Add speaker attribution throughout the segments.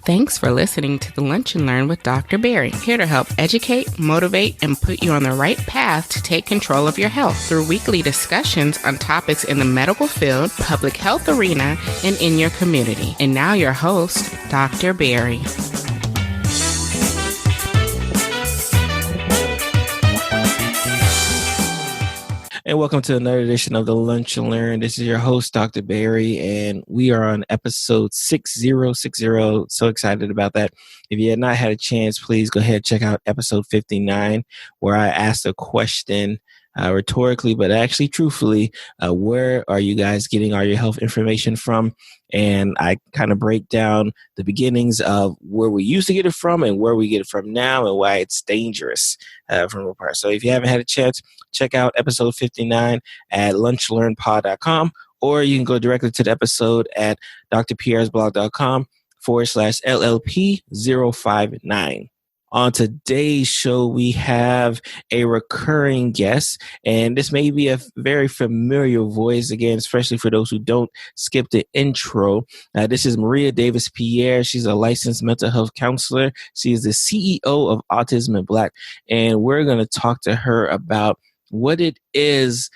Speaker 1: Thanks for listening to the Lunch and Learn with Dr. Barry, here to help educate, motivate, and put you on the right path to take control of your health through weekly discussions on topics in the medical field, public health arena, and in your community. And now your host, Dr. Barry.
Speaker 2: And welcome to another edition of the Lunch and Learn. This is your host, Dr. Barry, and we are on episode 6060. So excited about that. If you had not had a chance, please go ahead and check out episode 59, where I asked a question rhetorically, but actually truthfully, where are you guys getting all your health information from? And I kind of break down the beginnings of where we used to get it from and where we get it from now and why it's dangerous from a part. So if you haven't had a chance, check out episode 59 at lunchlearnpod.com, or you can go directly to the episode at drpiersblog.com/LLP059. On today's show, we have a recurring guest, and this may be a very familiar voice, again, especially for those who don't skip the intro. This is Maria Davis-Pierre. She's a licensed mental health counselor. She is the CEO of Autism in Black, and we're going to talk to her about what it is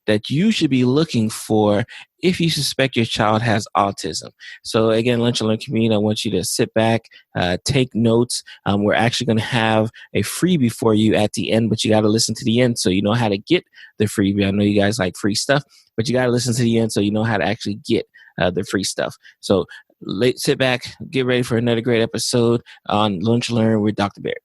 Speaker 2: that you should be looking for if you suspect your child has autism. So again, Lunch and Learn community, I want you to sit back, take notes. We're actually going to have a freebie for you at the end, but you got to listen to the end so you know how to get the freebie. I know you guys like free stuff, but you got to listen to the end so you know how to actually get the free stuff. So sit back, get ready for another great episode on Lunch and Learn with Dr. Barry.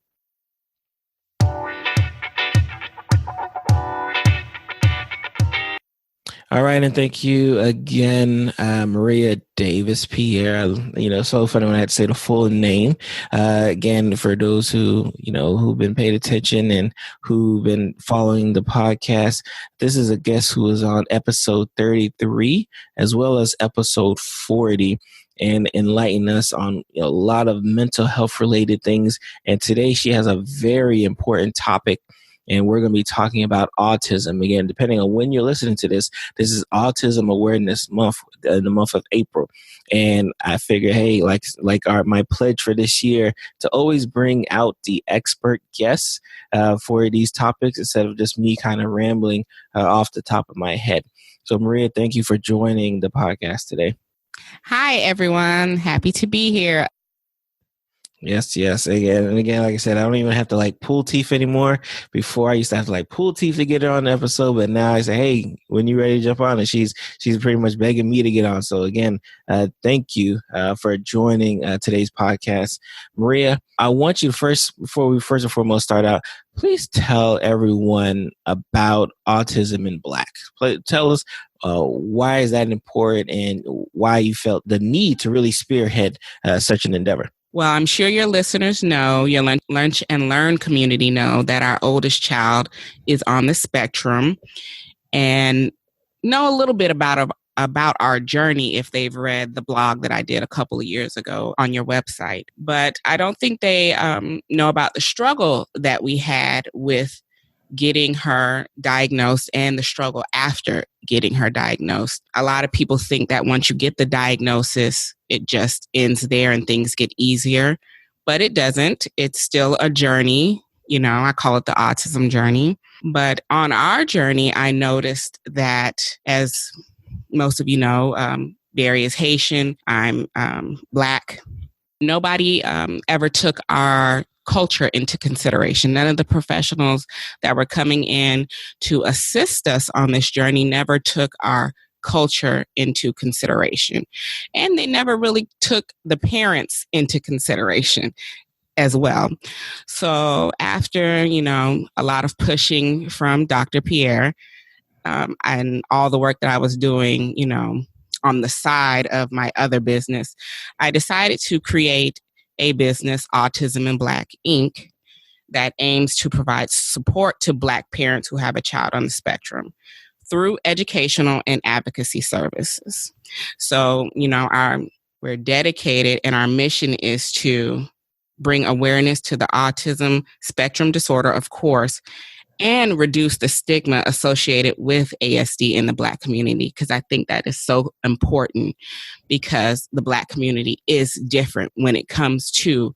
Speaker 2: All right, and thank you again, Maria Davis-Pierre. So funny when I had to say the full name. Again, for those who've been paying attention and who've been following the podcast, this is a guest who was on episode 33 as well as episode 40. And enlighten us on a lot of mental health related things. And today she has a very important topic. And we're going to be talking about autism. Again, depending on when you're listening to this is Autism Awareness Month, the month of April. And I figure, hey, my pledge for this year to always bring out the expert guests for these topics instead of just me kind of rambling off the top of my head. So Maria, thank you for joining the podcast today.
Speaker 1: Hi, everyone. Happy to be here.
Speaker 2: Yes. Again, like I said, I don't even have to pull teeth anymore. Before I used to have to pull teeth to get her on the episode, but now I say, hey, when you're ready to jump on, and she's pretty much begging me to get on. So again, thank you for joining today's podcast. Maria, I want you before we first and foremost start out, please tell everyone about Autism in Black. Tell us why is that important and why you felt the need to really spearhead such an endeavor.
Speaker 1: Well, I'm sure your listeners know, your Lunch and Learn community know that our oldest child is on the spectrum and know a little bit about our journey if they've read the blog that I did a couple of years ago on your website. But I don't think they know about the struggle that we had with getting her diagnosed and the struggle after getting her diagnosed. A lot of people think that once you get the diagnosis, it just ends there and things get easier, but it doesn't. It's still a journey. I call it the autism journey. But on our journey, I noticed that, as most of you know, Barry is Haitian. I'm Black. Nobody ever took our culture into consideration. None of the professionals that were coming in to assist us on this journey never took our culture into consideration. And they never really took the parents into consideration as well. So after, a lot of pushing from Dr. Pierre and all the work that I was doing, on the side of my other business, I decided to create a business, Autism in Black, Inc., that aims to provide support to Black parents who have a child on the spectrum through educational and advocacy services. So, we're dedicated, and our mission is to bring awareness to the autism spectrum disorder, of course, and reduce the stigma associated with ASD in the Black community, because I think that is so important, because the Black community is different when it comes to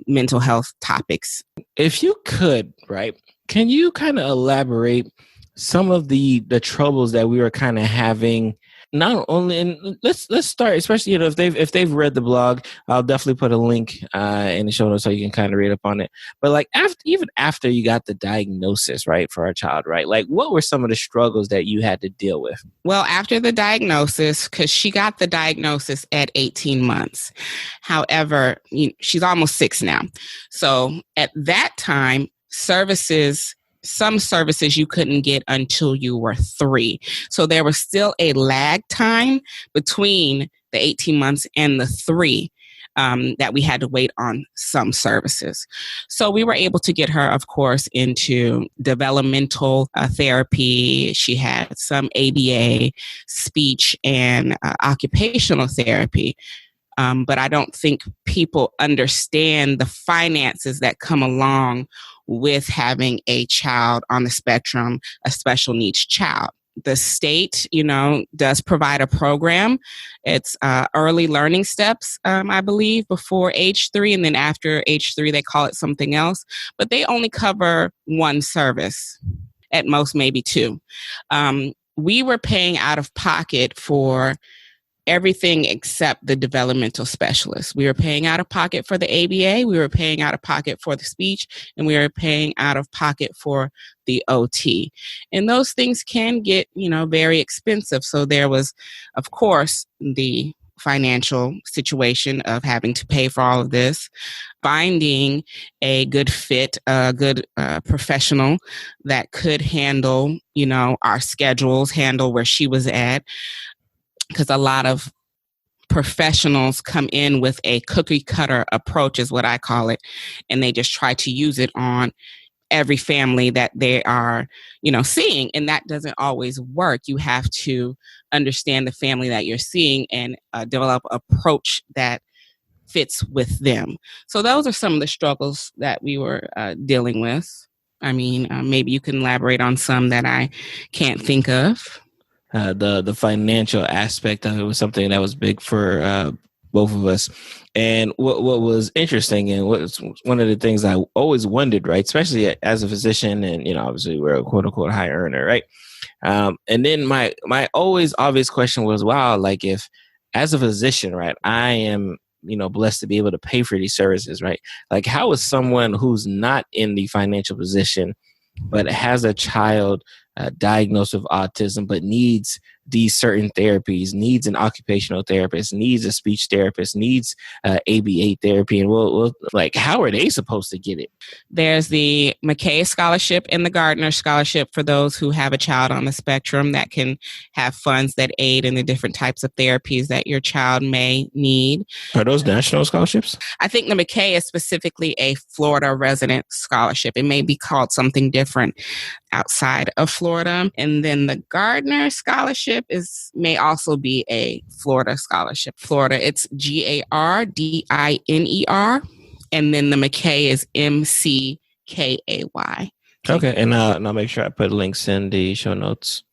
Speaker 1: mental health topics.
Speaker 2: If you could, right, can you kind of elaborate some of the troubles that we were kind of having? Not only, and let's start, especially if they've read the blog, I'll definitely put a link in the show notes so you can kind of read up on it. But like even after you got the diagnosis, right, for our child, right, like what were some of the struggles that you had to deal with?
Speaker 1: Well, after the diagnosis, because she got the diagnosis at 18 months. However, she's almost 6 now. So at that time, some services you couldn't get until you were 3. So there was still a lag time between the 18 months and the 3 that we had to wait on some services. So we were able to get her, of course, into developmental therapy. She had some ABA, speech, and occupational therapy. But I don't think people understand the finances that come along with having a child on the spectrum, a special needs child. The state, does provide a program. It's early learning steps, I believe, before age 3. And then after age 3, they call it something else. But they only cover one service, at most maybe 2. We were paying out of pocket for everything except the developmental specialist. We were paying out of pocket for the ABA, we were paying out of pocket for the speech, and we were paying out of pocket for the OT. And those things can get, very expensive. So there was, of course, the financial situation of having to pay for all of this, finding a good fit, a good professional that could handle, our schedules, handle where she was at. Because a lot of professionals come in with a cookie cutter approach, is what I call it, and they just try to use it on every family that they are, seeing, and that doesn't always work. You have to understand the family that you're seeing and develop an approach that fits with them. So those are some of the struggles that we were dealing with. I mean, maybe you can elaborate on some that I can't think of.
Speaker 2: The financial aspect of it was something that was big for both of us. And what was interesting, and what's one of the things I always wondered, right, especially as a physician, and obviously we're a quote unquote high earner, right? And then my always obvious question was, wow, like if as a physician, right, I am blessed to be able to pay for these services, right? Like how is someone who's not in the financial position but has a child diagnosed with autism, but needs these certain therapies, needs an occupational therapist, needs a speech therapist, needs ABA therapy, and we'll like, how are they supposed to get it?
Speaker 1: There's the McKay Scholarship and the Gardner Scholarship for those who have a child on the spectrum that can have funds that aid in the different types of therapies that your child may need.
Speaker 2: Are those national scholarships?
Speaker 1: I think the McKay is specifically a Florida resident scholarship. It may be called something different outside of Florida. And then the Gardner Scholarship may also be a Florida scholarship. Florida, it's GARDINER. And then the McKay is MCKAY.
Speaker 2: Okay. And I'll make sure I put links in the show notes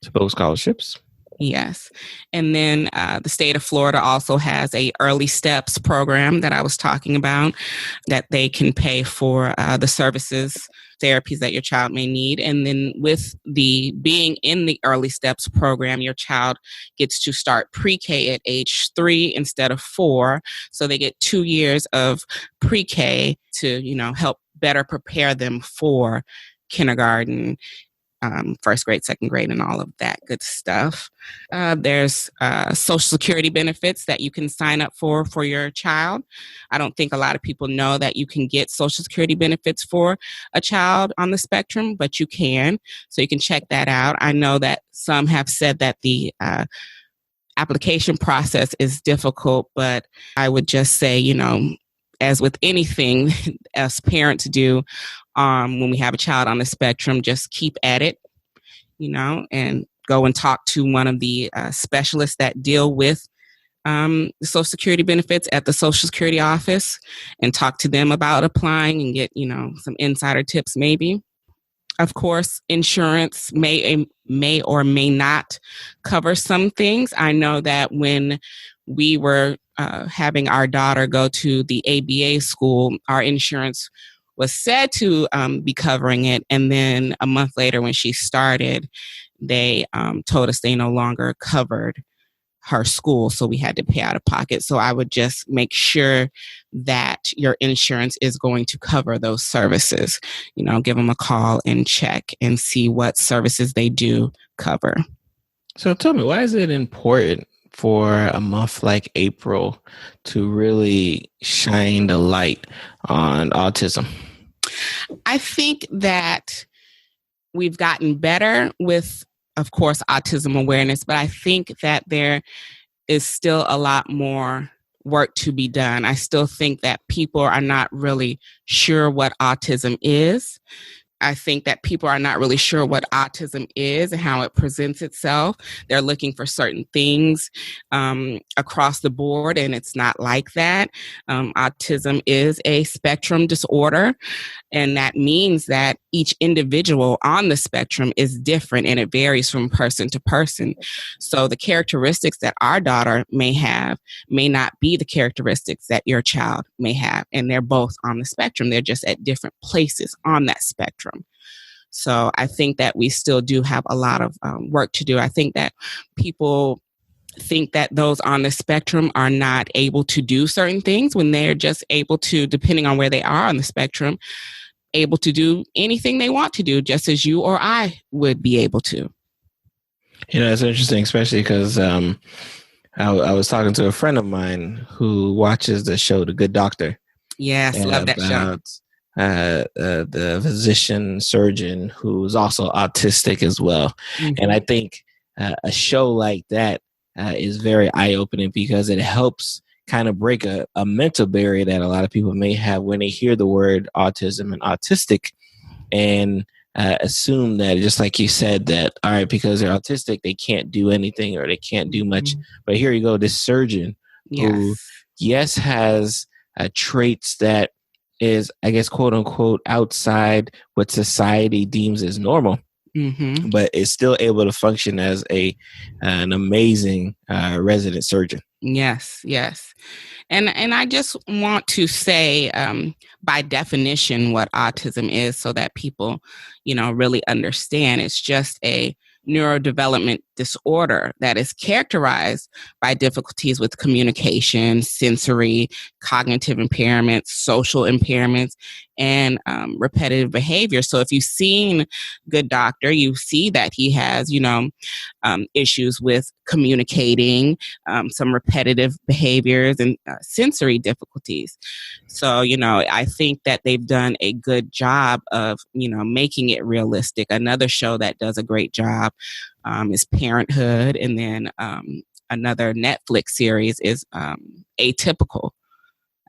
Speaker 2: to both scholarships.
Speaker 1: Yes. And then the state of Florida also has a early steps program that I was talking about, that they can pay for the services, therapies that your child may need. And then with the being in the early steps program, your child gets to start pre-K at age 3 instead of 4. So they get 2 years of pre-K to, help better prepare them for kindergarten, first grade, second grade, and all of that good stuff. There's Social Security benefits that you can sign up for your child. I don't think a lot of people know that you can get Social Security benefits for a child on the spectrum, but you can. So you can check that out. I know that some have said that the application process is difficult, but I would just say, as with anything as parents do, when we have a child on the spectrum, just keep at it, and go and talk to one of the specialists that deal with the Social Security benefits at the Social Security office, and talk to them about applying and get, some insider tips maybe. Of course, insurance may or may not cover some things. I know that when we were having our daughter go to the ABA school, our insurance was said to be covering it. And then a month later, when she started, they told us they no longer covered her school, so we had to pay out of pocket. So I would just make sure that your insurance is going to cover those services. Give them a call and check and see what services they do cover.
Speaker 2: So tell me, why is it important for a month like April to really shine the light on autism?
Speaker 1: I think that we've gotten better with, of course, autism awareness, but I think that there is still a lot more work to be done. I still think that people are not really sure what autism is. I think that people are not really sure what autism is and how it presents itself. They're looking for certain things across the board, and it's not like that. Autism is a spectrum disorder, and that means that each individual on the spectrum is different, and it varies from person to person. So the characteristics that our daughter may have may not be the characteristics that your child may have, and they're both on the spectrum. They're just at different places on that spectrum. So I think that we still do have a lot of work to do. I think that people think that those on the spectrum are not able to do certain things when they're just able to, depending on where they are on the spectrum, able to do anything they want to do, just as you or I would be able to.
Speaker 2: It's interesting, especially because I was talking to a friend of mine who watches the show The Good Doctor.
Speaker 1: Yes, love that show.
Speaker 2: The physician surgeon who's also autistic as well. Mm-hmm. And I think a show like that is very eye-opening because it helps kind of break a mental barrier that a lot of people may have when they hear the word autism and autistic and assume that, just like you said, that, all right, because they're autistic, they can't do anything or they can't do much. Mm-hmm. But here you go, this surgeon who, yes, has traits that is, I guess, quote unquote, outside what society deems as normal, mm-hmm. but is still able to function as an amazing resident surgeon.
Speaker 1: Yes. And I just want to say, by definition, what autism is so that people, really understand. It's just a neurodevelopment disorder that is characterized by difficulties with communication, sensory, cognitive impairments, social impairments, and repetitive behavior. So if you've seen Good Doctor, you see that he has, issues with communicating, some repetitive behaviors and sensory difficulties. So, I think that they've done a good job of, making it realistic. Another show that does a great job is Parenthood. And then another Netflix series is Atypical.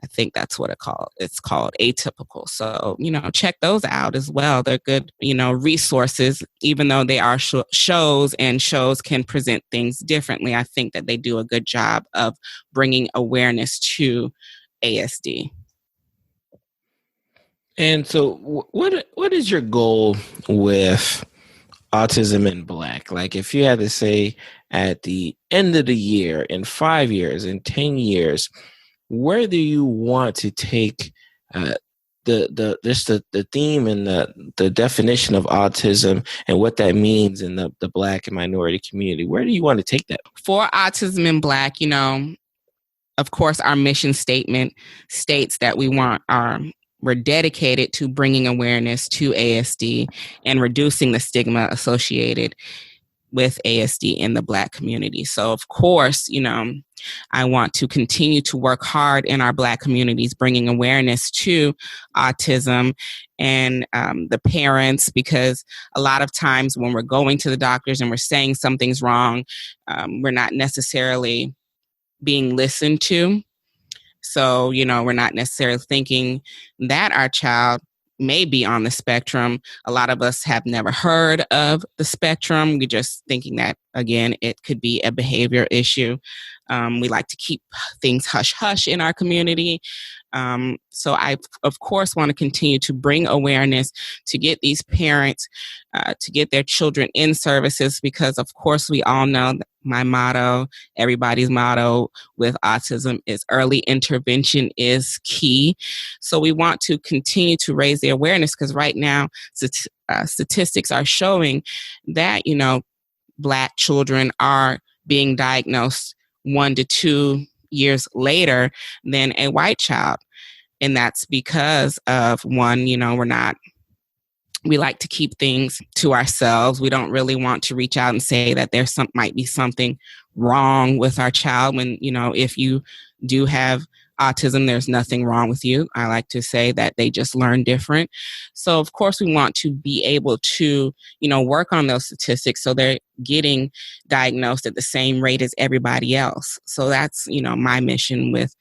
Speaker 1: I think that's what it's called, Atypical. So, check those out as well. They're good, resources, even though they are shows and shows can present things differently. I think that they do a good job of bringing awareness to ASD.
Speaker 2: And so what is your goal with Autism in Black? Like, if you had to say at the end of the year, in 5 years, in 10 years, where do you want to take the theme and the definition of autism and what that means in the Black and minority community? Where do you want to take that?
Speaker 1: For Autism in Black, of course, our mission statement states that we're dedicated to bringing awareness to ASD and reducing the stigma associated with ASD in the Black community. So, of course, I want to continue to work hard in our Black communities, bringing awareness to autism and the parents, because a lot of times when we're going to the doctors and we're saying something's wrong, we're not necessarily being listened to. So, we're not necessarily thinking that our child may be on the spectrum. A lot of us have never heard of the spectrum. We're just thinking that, again, it could be a behavior issue. We like to keep things hush-hush in our community. So I, of course, want to continue to bring awareness to get these parents to get their children in services, because, of course, we all know that my motto, everybody's motto with autism is early intervention is key. So we want to continue to raise the awareness, because right now statistics are showing that, Black children are being diagnosed 1 to 2 years later than a white child. And that's because of, one, we like to keep things to ourselves. We don't really want to reach out and say that might be something wrong with our child when, if you do have autism, there's nothing wrong with you. I like to say that they just learn different. So, of course, we want to be able to, work on those statistics so they're getting diagnosed at the same rate as everybody else. So that's, my mission with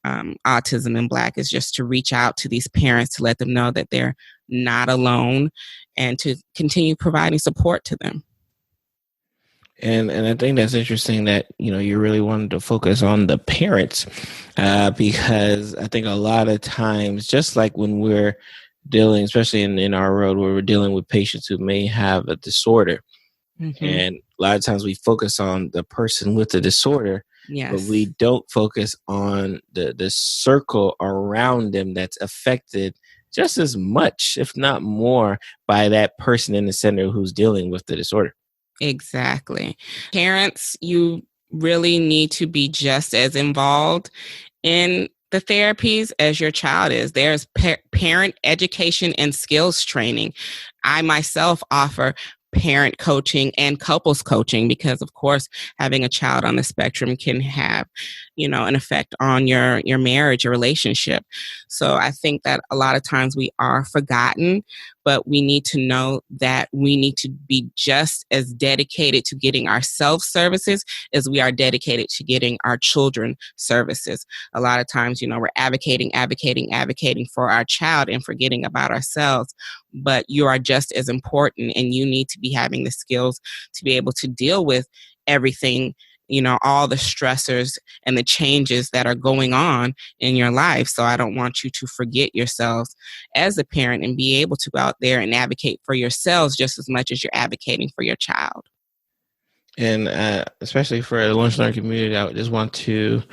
Speaker 1: Autism in Black, is just to reach out to these parents to let them know that they're not alone and to continue providing support to them.
Speaker 2: And I think that's interesting that, you really wanted to focus on the parents because I think a lot of times, just like when we're dealing, especially in our world where we're dealing with patients who may have a disorder, and a lot of times we focus on the person with the disorder, but we don't focus on the circle around them that's affected just as much, if not more, by that person in the center who's dealing with the disorder.
Speaker 1: Exactly. Parents, you really need to be just as involved in the therapies as your child is. There's parent education and skills training. I myself offer parent coaching and couples coaching because, of course, having a child on the spectrum can have, an effect on your marriage or relationship. So I think that a lot of times we are forgotten, but we need to know that we need to be just as dedicated to getting ourselves services as we are dedicated to getting our children services. A lot of times, we're advocating for our child and forgetting about ourselves, but you are just as important, and you need to be having the skills to be able to deal with everything, all the stressors and the changes that are going on in your life. So I don't want you to forget yourselves as a parent and be able to go out there and advocate for yourselves just as much as you're advocating for your child.
Speaker 2: And especially for the Lunch Learn community, I would just want to,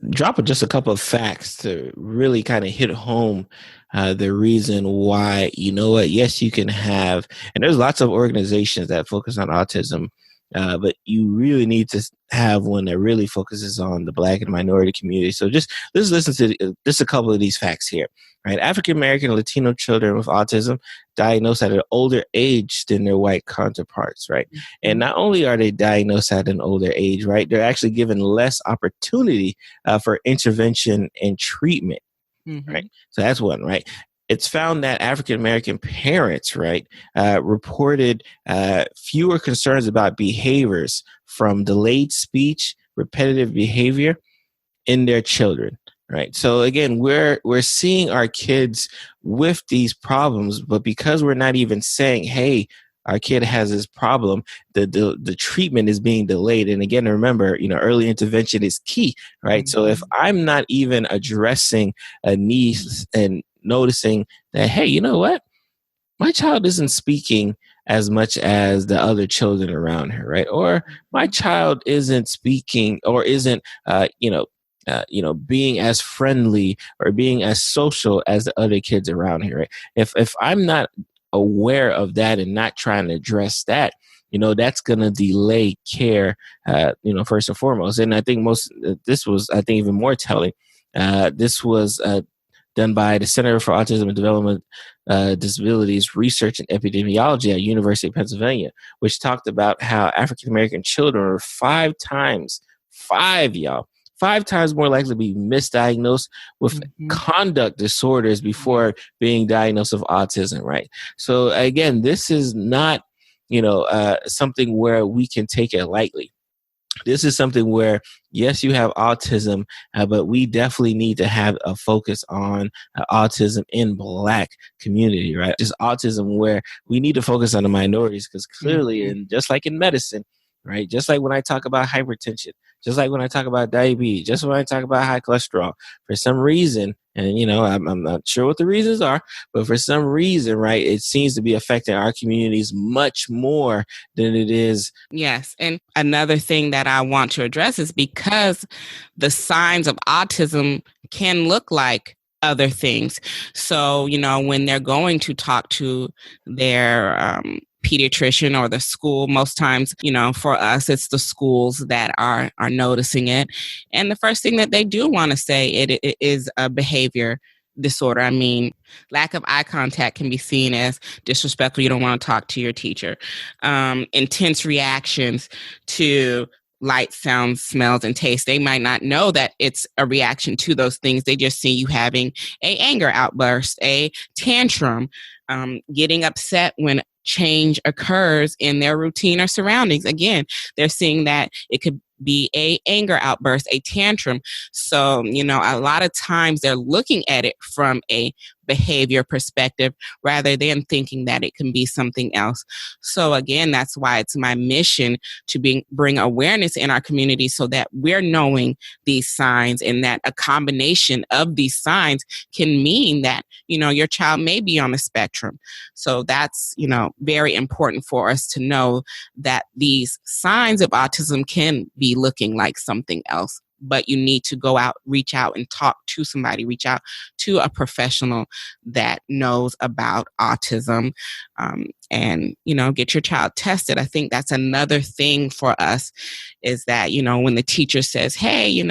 Speaker 2: drop just a couple of facts to really kind of hit home the reason why, yes, you can have, and there's lots of organizations that focus on autism, but you really need to have one that really focuses on the Black and minority community. So let's listen to just a couple of these facts here, right? African American and Latino children with autism diagnosed at an older age than their white counterparts, right? Mm-hmm. And not only are they diagnosed at an older age, right, they're actually given less opportunity for intervention and treatment, right? So that's one, right? It's found that African American parents, right, reported fewer concerns about behaviors from delayed speech, repetitive behavior in their children, right? So again, we're seeing our kids with these problems, but because we're not even saying, hey, our kid has this problem, the treatment is being delayed. And again, remember, early intervention is key, right? So if I'm not even addressing a need and noticing that, hey, you know what? My child isn't speaking as much as the other children around her, right? Or my child isn't speaking or isn't, being as friendly or being as social as the other kids around here, right? If I'm not aware of that and not trying to address that, that's going to delay care, first and foremost. And I think this was, I think, even more telling. This was done by the Center for Autism and Development Disabilities Research and Epidemiology at University of Pennsylvania, which talked about how African American children are 5 times more likely to be misdiagnosed with conduct disorders before being diagnosed with autism, right? So again, this is not, something where we can take it lightly. This is something where, yes, you have autism, but we definitely need to have a focus on autism in Black community, right? Just autism where we need to focus on the minorities, because clearly, and just like in medicine, right? Just like when I talk about hypertension, Just like when I talk about diabetes, just when I talk about high cholesterol, for some reason, and I'm not sure what the reasons are, but for some reason, right, it seems to be affecting our communities much more than it is.
Speaker 1: Yes. And another thing that I want to address is because the signs of autism can look like other things. So, when they're going to talk to their pediatrician or the school, most times, for us, it's the schools that are noticing it. And the first thing that they do want to say it is a behavior disorder. I mean, lack of eye contact can be seen as disrespectful. You don't want to talk to your teacher. Intense reactions to light, sounds, smells, and taste. They might not know that it's a reaction to those things. They just see you having a anger outburst, a tantrum, getting upset when change occurs in their routine or surroundings. Again, they're seeing that it could be a anger outburst, a tantrum. So, a lot of times they're looking at it from a behavior perspective rather than thinking that it can be something else. So again, that's why it's my mission to bring awareness in our community so that we're knowing these signs, and that a combination of these signs can mean that, your child may be on the spectrum. So that's, very important for us to know that these signs of autism can be looking like something else. But you need to go out, reach out and talk to somebody, reach out to a professional that knows about autism, and, get your child tested. I think that's another thing for us is that, when the teacher says, hey,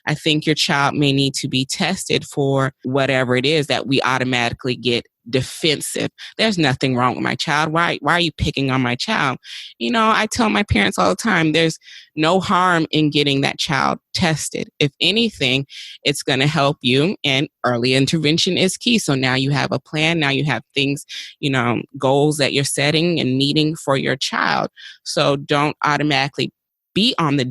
Speaker 1: I think your child may need to be tested for whatever it is, that we automatically get defensive. There's nothing wrong with my child. Why are you picking on my child? I tell my parents all the time, there's no harm in getting that child tested. If anything, it's going to help you, and early intervention is key. So now you have a plan. Now you have things, goals that you're setting and meeting for your child. So don't automatically be on the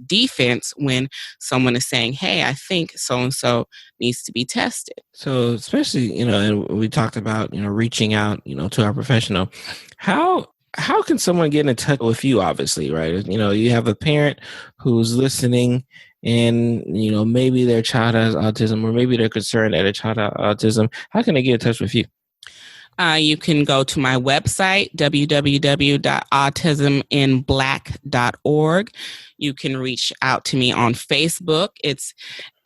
Speaker 1: defense when someone is saying, hey, I think so-and-so needs to be tested.
Speaker 2: So especially, and we talked about, reaching out, to our professional. How can someone get in touch with you, obviously, right? You have a parent who's listening and, maybe their child has autism, or maybe they're concerned that a child has autism. How can they get in touch with you?
Speaker 1: You can go to my website, www.autisminblack.org. You can reach out to me on Facebook. It's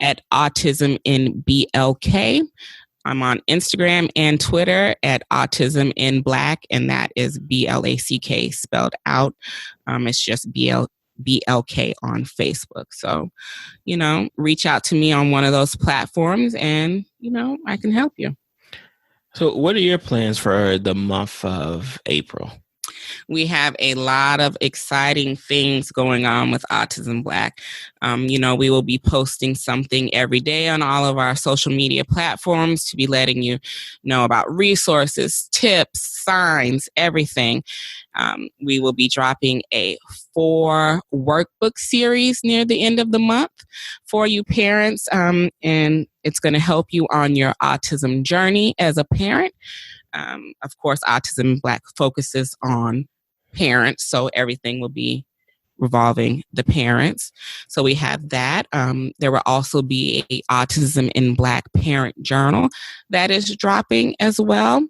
Speaker 1: at Autism in BLK. I'm on Instagram and Twitter at Autism in Black, and that is BLACK spelled out. It's just BLK on Facebook. So, reach out to me on one of those platforms and, I can help you.
Speaker 2: So what are your plans for the month of April?
Speaker 1: We have a lot of exciting things going on with Autism Black. We will be posting something every day on all of our social media platforms to be letting you know about resources, tips, signs, everything. We will be dropping a 4 workbook series near the end of the month for you parents, and it's going to help you on your autism journey as a parent. Of course, Autism Black focuses on parents, so everything will be revolving the parents. So we have that. There will also be a Autism in Black parent journal that is dropping as well.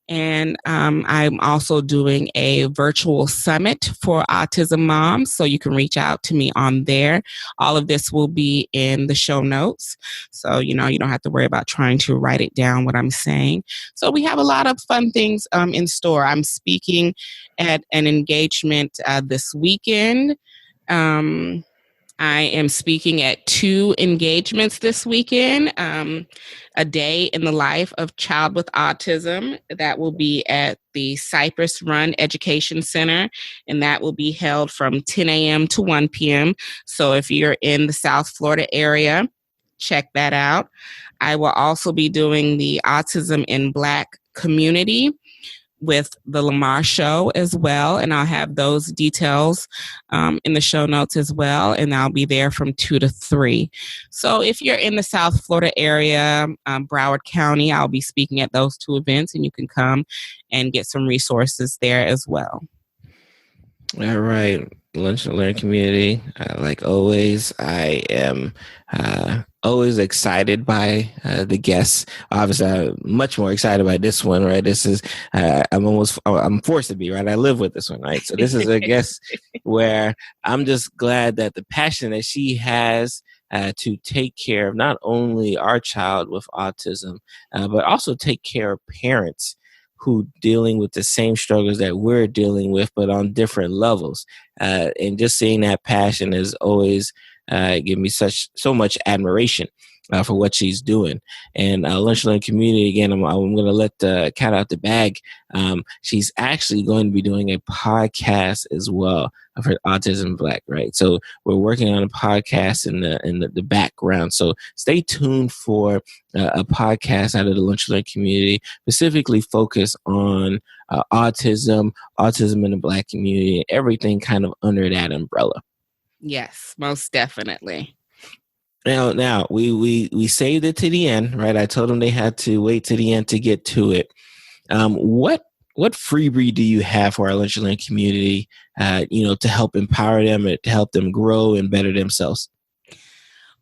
Speaker 1: And I'm also doing a virtual summit for autism moms, so you can reach out to me on there. All of this will be in the show notes, so you don't have to worry about trying to write it down what I'm saying. So we have a lot of fun things in store. I'm speaking at an engagement this weekend. I am speaking at 2 engagements this weekend. A day in the life of child with autism that will be at the Cypress Run Education Center, and that will be held from 10 a.m. to 1 p.m. So if you're in the South Florida area, check that out. I will also be doing the Autism in Black community with the Lamar Show as well, and I'll have those details in the show notes as well, and I'll be there from 2 to 3. So if you're in the South Florida area, Broward County, I'll be speaking at those 2 events, and you can come and get some resources there as well.
Speaker 2: All right. Lunch and Learn community. Like always, I am always excited by the guests. Obviously, I'm much more excited by this one, right? This is, I'm forced to be, right? I live with this one, right? So this is a guest where I'm just glad that the passion that she has to take care of not only our child with autism, but also take care of parents who dealing with the same struggles that we're dealing with, but on different levels. And just seeing that passion is always give me so much admiration for what she's doing. And Lunch and Learn community, again, I'm going to let the cat out the bag. She's actually going to be doing a podcast as well of her Autism Black, right? So we're working on a podcast in the background. So stay tuned for a podcast out of the Lunch and Learn community, specifically focused on autism in the Black community, everything kind of under that umbrella.
Speaker 1: Yes, most definitely.
Speaker 2: Now we saved it to the end, right? I told them they had to wait to the end to get to it. What freebie do you have for our Lunch and Learn community, to help empower them and to help them grow and better themselves?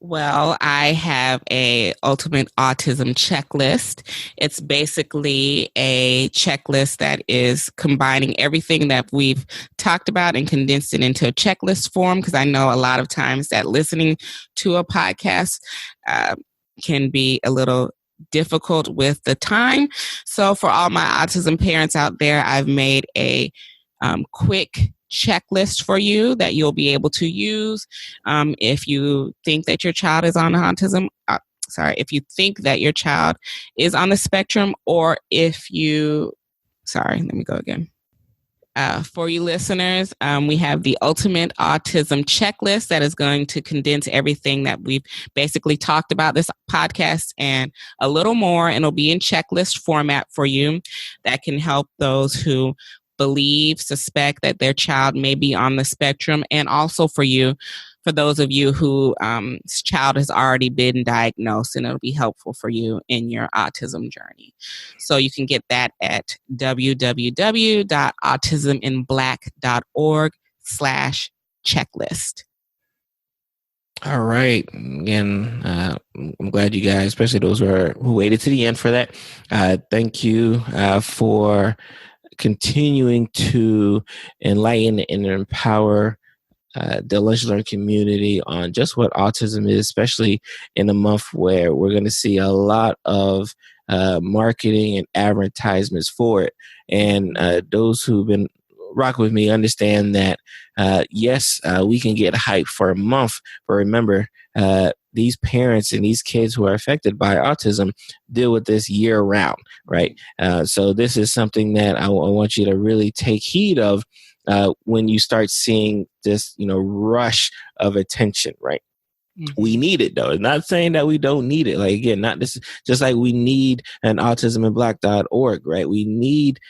Speaker 1: Well, I have a ultimate autism checklist. It's basically a checklist that is combining everything that we've talked about and condensed it into a checklist form, because I know a lot of times that listening to a podcast can be a little difficult with the time. So for all my autism parents out there, I've made a quick checklist for you that you'll be able to use if you think that your child is on autism. If you think that your child is on the spectrum, or if you, let me go again. For you listeners, we have the Ultimate Autism Checklist that is going to condense everything that we've basically talked about this podcast and a little more, and it'll be in checklist format for you that can help those who suspect that their child may be on the spectrum, and also for those of you whose child has already been diagnosed, and it'll be helpful for you in your autism journey. So you can get that at www.autisminblack.org/checklist.
Speaker 2: All right. Again, I'm glad you guys, especially those who waited to the end for that. Thank you for continuing to enlighten and empower the Lunch and Learn community on just what autism is, especially in a month where we're going to see a lot of marketing and advertisements for it. And those who've been rocking with me understand that, yes, we can get hype for a month, but remember, these parents and these kids who are affected by autism deal with this year round, right? So this is something that I want you to really take heed of when you start seeing this, rush of attention, right? Mm-hmm. We need it, though. It's not saying that we don't need it. Like, again, not this, just like we need an autisminblack.org, right? We need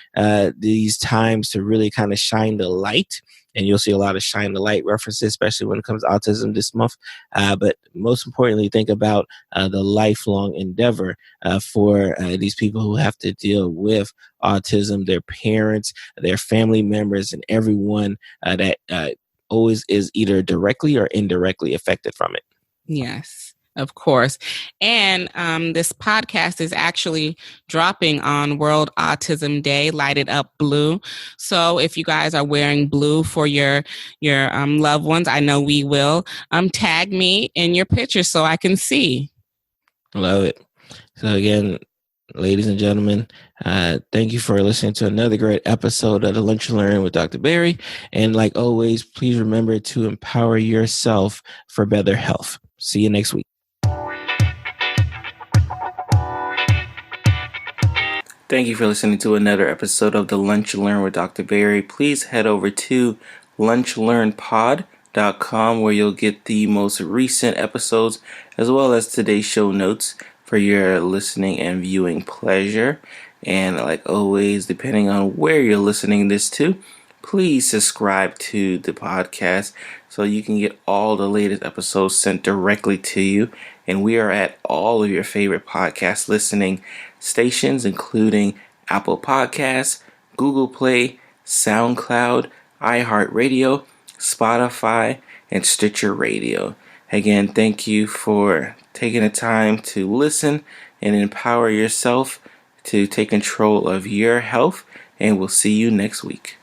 Speaker 2: these times to really kind of shine the light. And you'll see a lot of shine the light references, especially when it comes to autism this month. But most importantly, think about the lifelong endeavor for these people who have to deal with autism, their parents, their family members, and everyone that always is either directly or indirectly affected from it.
Speaker 1: Yes, of course. And this podcast is actually dropping on World Autism Day, lighted up blue. So if you guys are wearing blue for your loved ones, I know we will, tag me in your picture so I can see.
Speaker 2: Love it. So again, ladies and gentlemen, thank you for listening to another great episode of the Lunch and Learn with Dr. Barry. And like always, please remember to empower yourself for better health. See you next week. Thank you for listening to another episode of the Lunch and Learn with Dr. Barry. Please head over to lunchlearnpod.com where you'll get the most recent episodes as well as today's show notes for your listening and viewing pleasure. And like always, depending on where you're listening this to, please subscribe to the podcast so you can get all the latest episodes sent directly to you. And we are at all of your favorite podcast listening stations, including Apple Podcasts, Google Play, SoundCloud, iHeartRadio, Spotify, and Stitcher Radio. Again, thank you for taking the time to listen and empower yourself to take control of your health, and we'll see you next week.